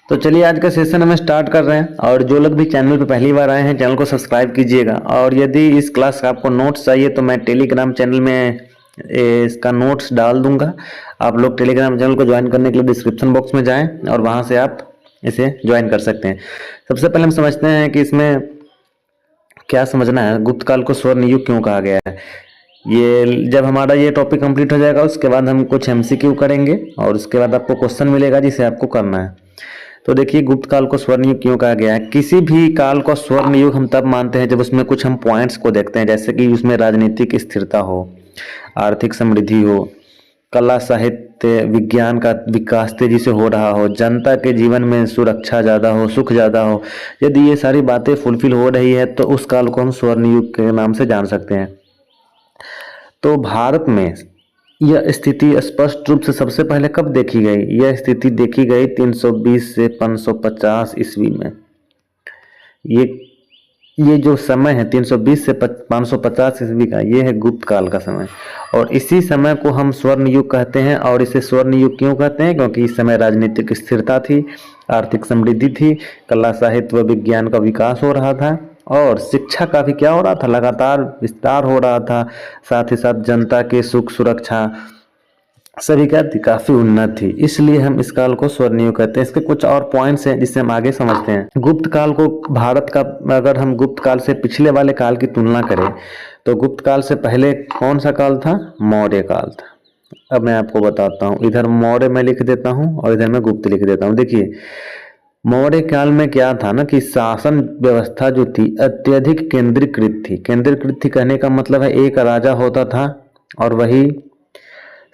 तो चलिए आज का सेशन हम स्टार्ट कर रहे हैं। और जो लोग भी चैनल पे पहली बार आए हैं चैनल को सब्सक्राइब कीजिएगा। और यदि इस क्लास का आपको नोट्स चाहिए तो मैं टेलीग्राम चैनल में इसका नोट्स डाल दूंगा। आप लोग टेलीग्राम चैनल को ज्वाइन करने के लिए डिस्क्रिप्शन बॉक्स में जाएं और वहां से आप इसे ज्वाइन कर सकते हैं। सबसे पहले हम समझते हैं कि इसमें क्या समझना है, गुप्त काल को स्वर्ण युग क्यों कहा गया है। ये जब हमारा ये टॉपिक कंप्लीट हो जाएगा उसके बाद हम कुछ एमसीक्यू करेंगे और उसके बाद आपको क्वेश्चन मिलेगा जिसे आपको करना है। तो देखिए, गुप्त काल को स्वर्ण युग क्यों कहा गया है। किसी भी काल को स्वर्ण युग हम तब मानते हैं जब उसमें कुछ हम पॉइंट्स को देखते हैं, जैसे कि उसमें राजनीतिक स्थिरता हो, आर्थिक समृद्धि हो, कला साहित्य विज्ञान का विकास तेजी से हो रहा हो, जनता के जीवन में सुरक्षा ज़्यादा हो, सुख ज़्यादा हो। यदि ये सारी बातें फुलफिल हो रही है तो उस काल को हम स्वर्ण युग के नाम से जान सकते हैं। तो भारत में यह स्थिति स्पष्ट रूप से सबसे पहले कब देखी गई। यह स्थिति देखी गई 320 से 550 ईस्वी में। ये जो समय है 320 से 550 ईस्वी का, ये है गुप्त काल का समय। और इसी समय को हम स्वर्ण युग कहते हैं। और इसे स्वर्ण युग क्यों कहते हैं, क्योंकि इस समय राजनीतिक स्थिरता थी, आर्थिक समृद्धि थी, कला साहित्य व विज्ञान का विकास हो रहा था और शिक्षा का भी क्या हो रहा था, लगातार विस्तार हो रहा था। साथ ही साथ जनता के सुख सुरक्षा सभी का काफी उन्नत थी, इसलिए हम इस काल को स्वर्ण युग कहते हैं। इसके कुछ और पॉइंट्स हैं जिससे हम आगे समझते हैं। गुप्त काल को भारत का, अगर हम गुप्त काल से पिछले वाले काल की तुलना करें तो गुप्त काल से पहले कौन सा काल था, मौर्य काल था। अब मैं आपको बताता हूँ, इधर मौर्य मैं लिख देता हूँ और इधर मैं गुप्त लिख देता हूँ। देखिए, मौर्य काल में क्या था ना कि शासन व्यवस्था जो थी अत्यधिक केंद्रीकृत थी। केंद्रीकृत थी कहने का मतलब है एक राजा होता था और वही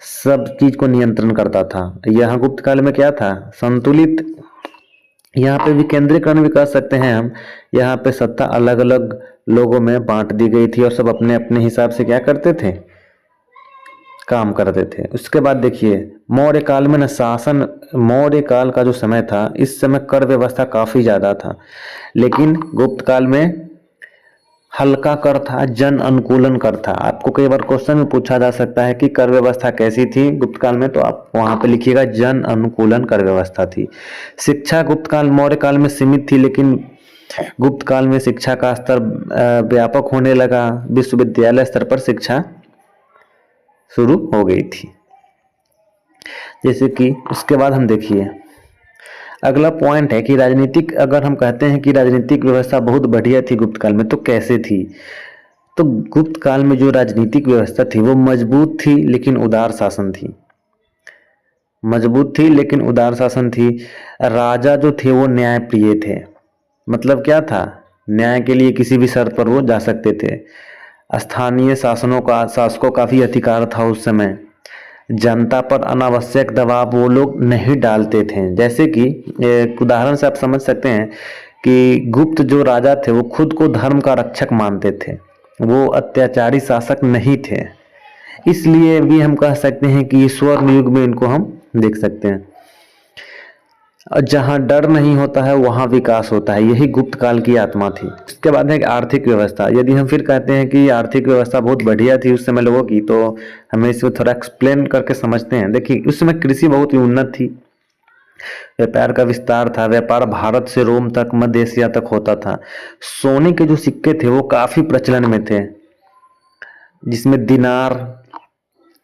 सब चीज को नियंत्रण करता था। यहाँ गुप्त काल में क्या था, संतुलित। यहाँ पे भी केंद्रीकरण भी कर सकते हैं हम। यहाँ पे सत्ता अलग अलग लोगों में बांट दी गई थी और सब अपने अपने हिसाब से क्या करते थे, काम करते थे। उसके बाद देखिए, मौर्य काल में न शासन, मौर्य काल का जो समय था इस समय कर व्यवस्था काफी ज्यादा था, लेकिन गुप्त काल में हल्का कर था, जन अनुकूलन कर था। आपको कई बार क्वेश्चन में पूछा जा सकता है कि कर व्यवस्था कैसी थी गुप्त काल में, तो आप वहां पे लिखिएगा जन अनुकूलन कर व्यवस्था थी। शिक्षा गुप्त काल मौर्य काल में सीमित थी, लेकिन गुप्त काल में शिक्षा का स्तर व्यापक होने लगा। विश्वविद्यालय स्तर पर शिक्षा शुरू हो गई थी। जैसे कि उसके बाद हम देखिए, अगला पॉइंट है कि राजनीतिक, अगर हम कहते हैं कि राजनीतिक व्यवस्था बहुत बढ़िया थी गुप्त काल में, तो कैसे थी। तो गुप्त काल में जो राजनीतिक व्यवस्था थी वो मजबूत थी लेकिन उदार शासन थी। मजबूत थी लेकिन उदार शासन थी। राजा जो थे वो न्यायप्रिय थे। मतलब क्या था, न्याय के लिए किसी भी शर्त पर वो जा सकते थे। स्थानीय शासकों का भी अधिकार था उस समय। जनता पर अनावश्यक दबाव वो लोग नहीं डालते थे। जैसे कि एक उदाहरण से आप समझ सकते हैं कि गुप्त जो राजा थे वो खुद को धर्म का रक्षक मानते थे, वो अत्याचारी शासक नहीं थे। इसलिए भी हम कह सकते हैं कि स्वर्ण युग में इनको हम देख सकते हैं। और जहाँ डर नहीं होता है वहाँ विकास होता है, यही गुप्त काल की आत्मा थी। इसके बाद है कि आर्थिक व्यवस्था। यदि हम फिर कहते हैं कि आर्थिक व्यवस्था बहुत बढ़िया थी उस समय लोगों की, तो हमें इसको थोड़ा एक्सप्लेन करके समझते हैं। देखिए, उस समय कृषि बहुत ही उन्नत थी, व्यापार का विस्तार था। व्यापार भारत से रोम तक, मध्य एशिया तक होता था। सोने के जो सिक्के थे वो काफी प्रचलन में थे, जिसमें दिनार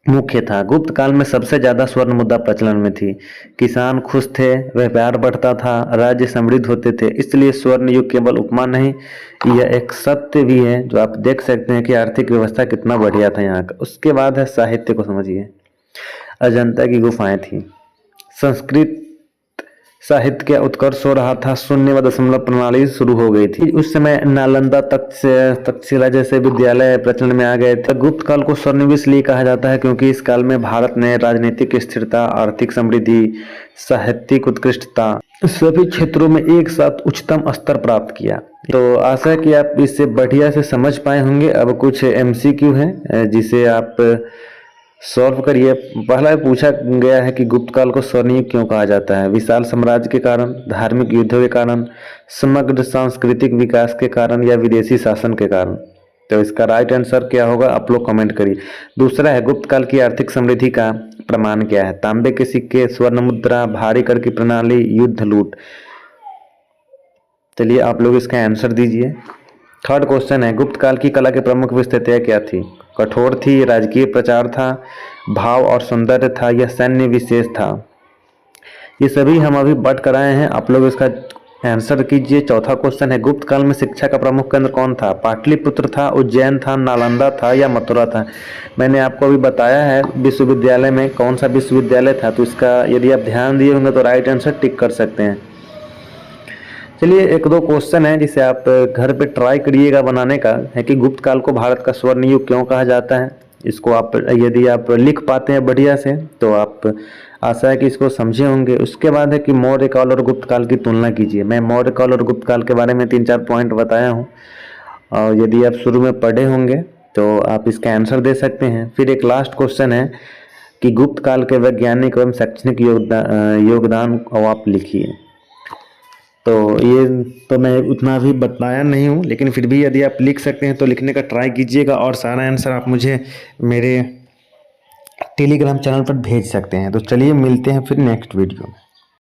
मुख्य था। गुप्त काल में सबसे ज्यादा स्वर्ण मुद्रा प्रचलन में थी। किसान खुश थे, व्यापार बढ़ता था, राज्य समृद्ध होते थे। इसलिए स्वर्ण युग केवल उपमा नहीं, यह एक सत्य भी है जो आप देख सकते हैं कि आर्थिक व्यवस्था कितना बढ़िया था यहाँ का। उसके बाद है साहित्य को समझिए। अजंता की गुफाएं थी। संस्कृत साहित्य का उत्कर्ष हो रहा था। शून्य व दशमलव प्रणाली शुरू हो गई थी। उस समय नालंदा तक्षशिला जैसे विद्यालय प्रचलन में आ गए थे। गुप्त काल को स्वर्णयुग इसलिए कहा जाता है क्योंकि इस काल में भारत ने राजनीतिक स्थिरता, आर्थिक समृद्धि, साहित्यिक उत्कृष्टता सभी क्षेत्रों में एक साथ उच्चतम स्तर प्राप्त किया। तो आशा है कि आप इससे बढ़िया से समझ पाए होंगे। अब कुछ एमसीक्यू है जिसे आप सॉल्व करिए। पहला पूछा गया है कि गुप्त काल को स्वर्ण युग क्यों कहा जाता है। विशाल साम्राज्य के कारण, धार्मिक युद्धों के कारण, समग्र सांस्कृतिक विकास के कारण या विदेशी शासन के कारण। तो इसका राइट आंसर क्या होगा आप लोग कमेंट करिए। दूसरा है गुप्त काल की आर्थिक समृद्धि का प्रमाण क्या है? तांबे के सिक्के, स्वर्ण मुद्रा, भारी कर की प्रणाली, युद्ध लूट। चलिए आप लोग इसका आंसर दीजिए। थर्ड क्वेश्चन है, गुप्त काल की कला की प्रमुख विशेषताएं क्या थी? कठोर थी, राजकीय प्रचार था, भाव और सौंदर्य था, या सैन्य विशेष था? ये सभी हम अभी बट कराए हैं, आप लोग इसका आंसर कीजिए। चौथा क्वेश्चन है, गुप्त काल में शिक्षा का प्रमुख केंद्र कौन था? पाटलिपुत्र था, उज्जैन था, नालंदा था, या मथुरा था? मैंने आपको अभी बताया है विश्वविद्यालय में कौन सा विश्वविद्यालय था, तो इसका यदि आप ध्यान दिए होंगे तो राइट आंसर टिक कर सकते हैं। चलिए एक दो क्वेश्चन है जिसे आप घर पे ट्राई करिएगा बनाने का, है कि गुप्त काल को भारत का स्वर्ण युग क्यों कहा जाता है। इसको आप यदि आप लिख पाते हैं बढ़िया से तो आप आशा है कि इसको समझे होंगे। उसके बाद है कि मौर्य काल और गुप्त काल की तुलना कीजिए। मैं मौर्य काल और गुप्त काल के बारे में 3-4 पॉइंट बताया हूँ, और यदि आप शुरू में पढ़े होंगे तो आप इसका आंसर दे सकते हैं। फिर एक लास्ट क्वेश्चन है कि गुप्त काल के वैज्ञानिक एवं शैक्षणिक योगदान को आप लिखिए। तो ये तो मैं उतना भी बताया नहीं हूँ, लेकिन फिर भी यदि आप लिख सकते हैं तो लिखने का ट्राई कीजिएगा, और सारा आंसर आप मुझे मेरे टेलीग्राम चैनल पर भेज सकते हैं। तो चलिए मिलते हैं फिर नेक्स्ट वीडियो में।